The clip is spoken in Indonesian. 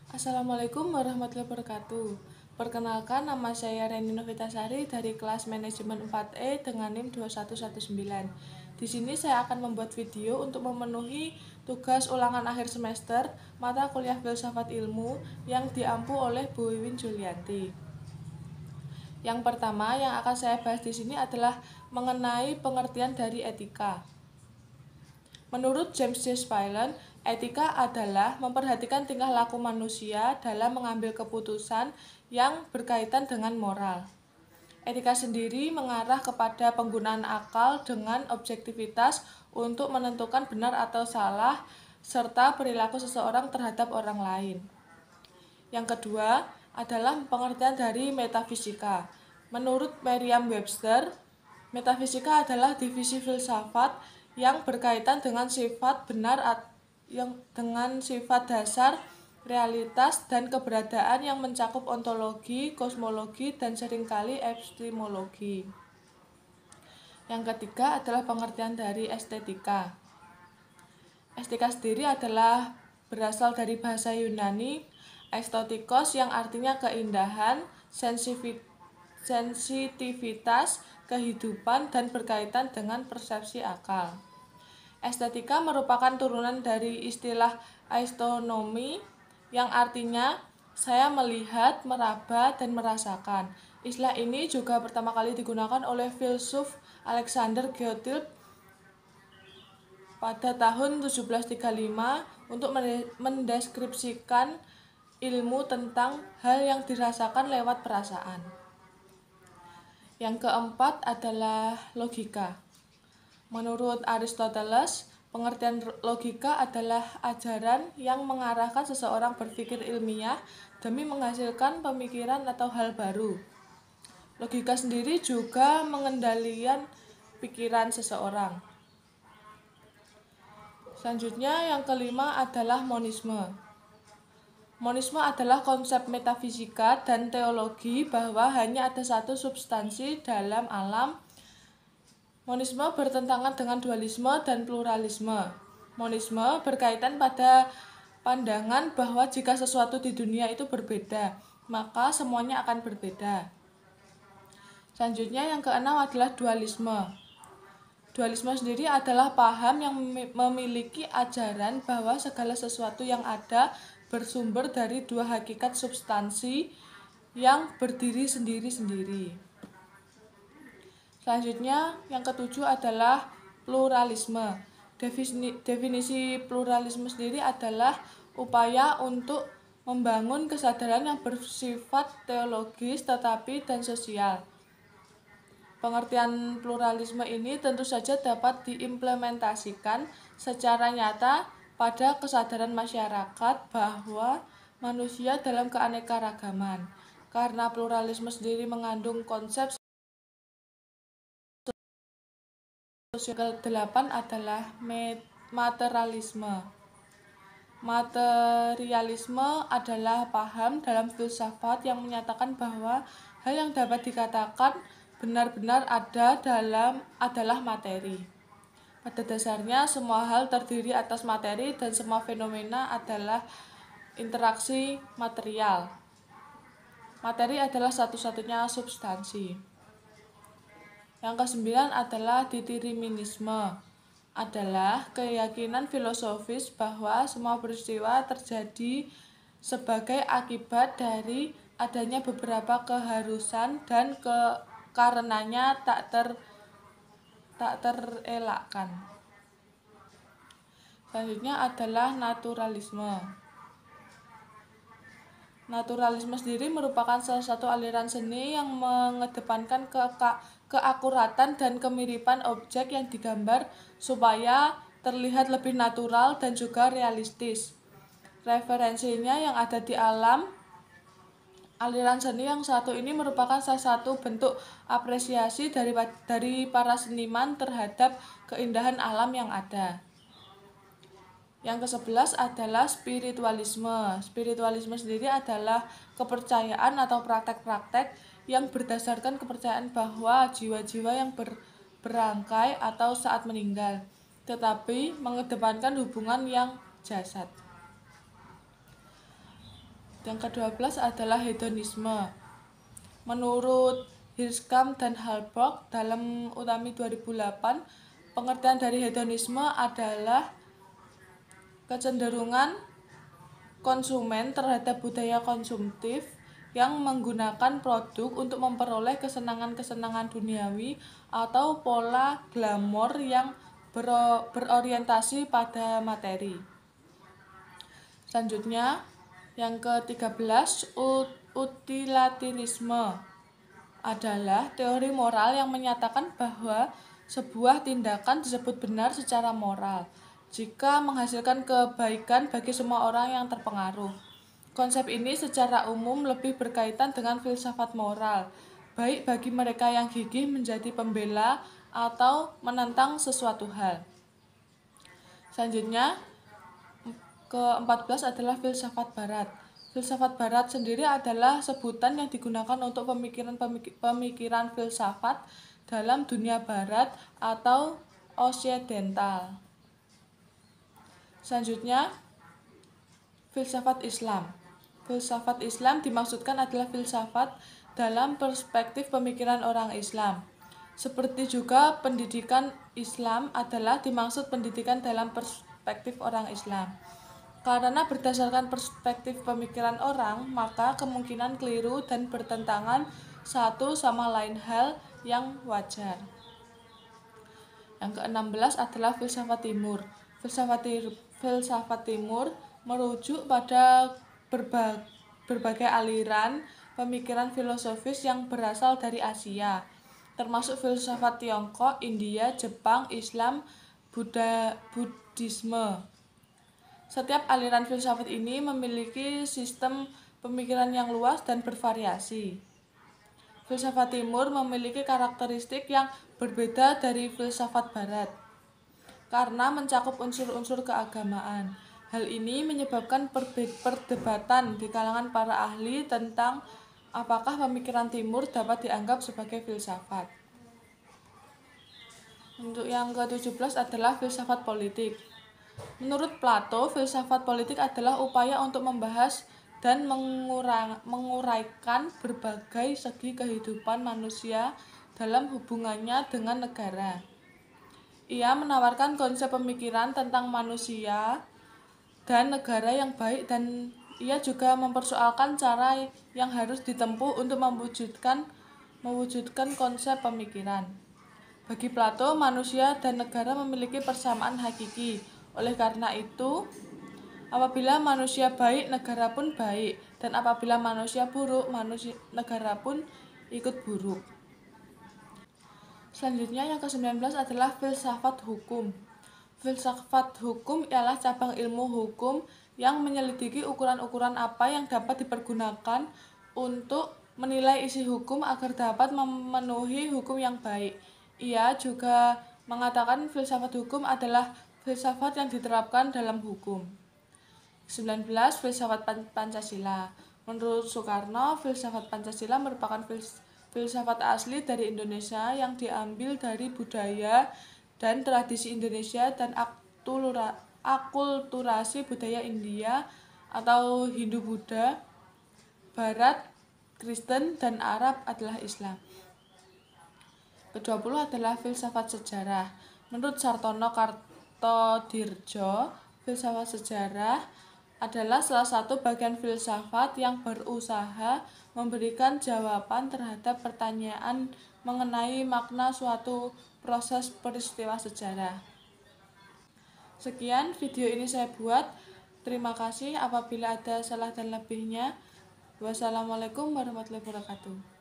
Assalamualaikum warahmatullahi wabarakatuh. Perkenalkan, nama saya Reni Novitasari dari kelas manajemen 4E dengan NIM 2119. Di sini saya akan membuat video untuk memenuhi tugas ulangan akhir semester mata kuliah filsafat ilmu yang diampu oleh Bu Wiwin Julianti. Yang pertama yang akan saya bahas di sini adalah mengenai pengertian dari etika. Menurut James J. Spillane, etika adalah memperhatikan tingkah laku manusia dalam mengambil keputusan yang berkaitan dengan moral. Etika sendiri mengarah kepada penggunaan akal dengan objektivitas untuk menentukan benar atau salah, serta perilaku seseorang terhadap orang lain. Yang kedua adalah pengertian dari metafisika. Menurut Merriam-Webster, metafisika adalah divisi filsafat yang berkaitan dengan sifat benar dengan sifat dasar, realitas, dan keberadaan yang mencakup ontologi, kosmologi, dan seringkali epistemologi. Yang ketiga adalah pengertian dari estetika. Estetika sendiri adalah berasal dari bahasa Yunani estetikos yang artinya keindahan, sensitivitas, kehidupan, dan berkaitan dengan persepsi akal. Estetika merupakan turunan dari istilah aistronomi yang artinya saya melihat, meraba, dan merasakan. Istilah ini juga pertama kali digunakan oleh filsuf Alexander Goethals pada tahun 1735 untuk mendeskripsikan ilmu tentang hal yang dirasakan lewat perasaan. Yang keempat adalah logika. Menurut Aristoteles, pengertian logika adalah ajaran yang mengarahkan seseorang berpikir ilmiah demi menghasilkan pemikiran atau hal baru. Logika sendiri juga mengendalikan pikiran seseorang. Selanjutnya yang kelima adalah monisme. Monisme adalah konsep metafisika dan teologi bahwa hanya ada satu substansi dalam alam. Monisme bertentangan dengan dualisme dan pluralisme. Monisme berkaitan pada pandangan bahwa jika sesuatu di dunia itu berbeda, maka semuanya akan berbeda. Selanjutnya yang keenam adalah dualisme. Dualisme sendiri adalah paham yang memiliki ajaran bahwa segala sesuatu yang ada bersumber dari dua hakikat substansi yang berdiri sendiri-sendiri. Selanjutnya, yang ketujuh adalah pluralisme. Definisi pluralisme sendiri adalah upaya untuk membangun kesadaran yang bersifat teologis tetapi dan sosial. Pengertian pluralisme ini tentu saja dapat diimplementasikan secara nyata pada kesadaran masyarakat bahwa manusia dalam keanekaragaman. Karena pluralisme sendiri mengandung konsep sosial. 8 adalah materialisme. Materialisme adalah paham dalam filsafat yang menyatakan bahwa hal yang dapat dikatakan benar-benar adalah materi. Pada dasarnya semua hal terdiri atas materi dan semua fenomena adalah interaksi material. Materi adalah satu-satunya substansi. Yang kesembilan adalah determinisme, adalah keyakinan filosofis bahwa semua peristiwa terjadi sebagai akibat dari adanya beberapa keharusan dan karenanya tak terelakkan. Selanjutnya adalah naturalisme. Naturalisme sendiri merupakan salah satu aliran seni yang mengedepankan keakuratan dan kemiripan objek yang digambar supaya terlihat lebih natural dan juga realistis. Referensinya yang ada di alam. Aliran seni yang satu ini merupakan salah satu bentuk apresiasi dari para seniman terhadap keindahan alam yang ada. Yang ke-11 adalah spiritualisme. Spiritualisme sendiri adalah kepercayaan atau praktek-praktek yang berdasarkan kepercayaan bahwa jiwa-jiwa yang berangkai atau saat meninggal, tetapi mengedepankan hubungan yang jasad. Yang ke-12 adalah hedonisme. Menurut Hirschham dan Halbrook dalam Utami 2008, pengertian dari hedonisme adalah kecenderungan konsumen terhadap budaya konsumtif yang menggunakan produk untuk memperoleh kesenangan-kesenangan duniawi atau pola glamor yang berorientasi pada materi. Selanjutnya, yang ke-13, utilitarisme adalah teori moral yang menyatakan bahwa sebuah tindakan disebut benar secara moral jika menghasilkan kebaikan bagi semua orang yang terpengaruh. Konsep ini secara umum lebih berkaitan dengan filsafat moral, baik bagi mereka yang gigih menjadi pembela atau menentang sesuatu hal. Selanjutnya, ke-14 adalah filsafat barat. Filsafat barat sendiri adalah sebutan yang digunakan untuk pemikiran filsafat dalam dunia barat atau osidental. Selanjutnya, filsafat Islam. Filsafat Islam dimaksudkan adalah filsafat dalam perspektif pemikiran orang Islam. Seperti juga pendidikan Islam adalah dimaksud pendidikan dalam perspektif orang Islam. Karena berdasarkan perspektif pemikiran orang, maka kemungkinan keliru dan bertentangan satu sama lain hal yang wajar. Yang ke-16 adalah filsafat timur. Filsafat timur merujuk pada berbagai aliran pemikiran filosofis yang berasal dari Asia, termasuk filsafat Tiongkok, India, Jepang, Islam, Buddhisme. Setiap aliran filsafat ini memiliki sistem pemikiran yang luas dan bervariasi. Filsafat timur memiliki karakteristik yang berbeda dari filsafat barat karena mencakup unsur-unsur keagamaan. Hal ini menyebabkan perdebatan di kalangan para ahli tentang apakah pemikiran timur dapat dianggap sebagai filsafat. Untuk yang ke-17 adalah filsafat politik. Menurut Plato, filsafat politik adalah upaya untuk membahas dan menguraikan berbagai segi kehidupan manusia dalam hubungannya dengan negara. Ia menawarkan konsep pemikiran tentang manusia dan negara yang baik, dan ia juga mempersoalkan cara yang harus ditempuh untuk mewujudkan konsep pemikiran. Bagi Plato, manusia dan negara memiliki persamaan hakiki. Oleh karena itu, apabila manusia baik, negara pun baik, dan apabila manusia buruk, negara pun ikut buruk. Selanjutnya yang ke-19 adalah filsafat hukum. Filsafat hukum ialah cabang ilmu hukum yang menyelidiki ukuran-ukuran apa yang dapat dipergunakan untuk menilai isi hukum agar dapat memenuhi hukum yang baik. Ia juga mengatakan filsafat hukum adalah filsafat yang diterapkan dalam hukum. 19. Filsafat Pancasila. Menurut Soekarno, filsafat Pancasila merupakan filsafat asli dari Indonesia yang diambil dari budaya dan tradisi Indonesia dan akulturasi budaya India atau Hindu-Buddha, Barat, Kristen, dan Arab adalah Islam. Ke-20 adalah filsafat sejarah. Menurut Sartono Kartodirjo, filsafat sejarah adalah salah satu bagian filsafat yang berusaha memberikan jawaban terhadap pertanyaan mengenai makna suatu proses peristiwa sejarah. Sekian video ini saya buat. Terima kasih. Apabila ada salah dan lebihnya, wassalamualaikum warahmatullahi wabarakatuh.